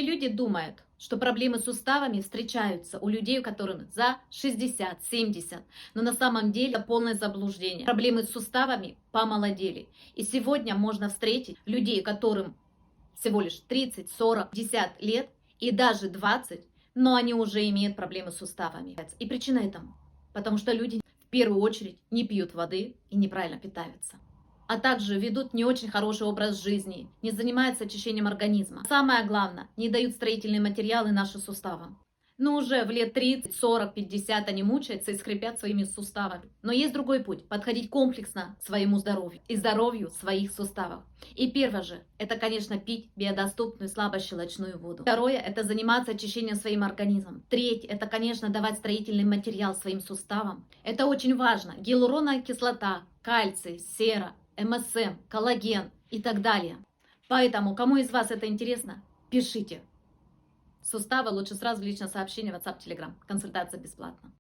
Люди думают, что проблемы с суставами встречаются у людей, у которых за 60-70, но на самом деле это полное заблуждение. Проблемы с суставами помолодели. И сегодня можно встретить людей, которым всего лишь 30, 40, 50 лет и даже 20, но они уже имеют проблемы с суставами. И причина этому, потому что люди в первую очередь не пьют воды и неправильно питаются, а также ведут не очень хороший образ жизни, не занимаются очищением организма. Самое главное, не дают строительные материалы нашим суставам. Но уже в лет 30, 40, 50 они мучаются и скрипят своими суставами. Но есть другой путь – подходить комплексно к своему здоровью и здоровью своих суставов. И первое же – это, конечно, пить биодоступную слабощелочную воду. Второе – это заниматься очищением своим организмом. Третье – это, конечно, давать строительный материал своим суставам. Это очень важно. Гиалуроновая кислота, кальций, сера, МСМ, коллаген и так далее. Поэтому, кому из вас это интересно, пишите. Суставы лучше сразу в личное сообщение, WhatsApp, Telegram. Консультация бесплатна.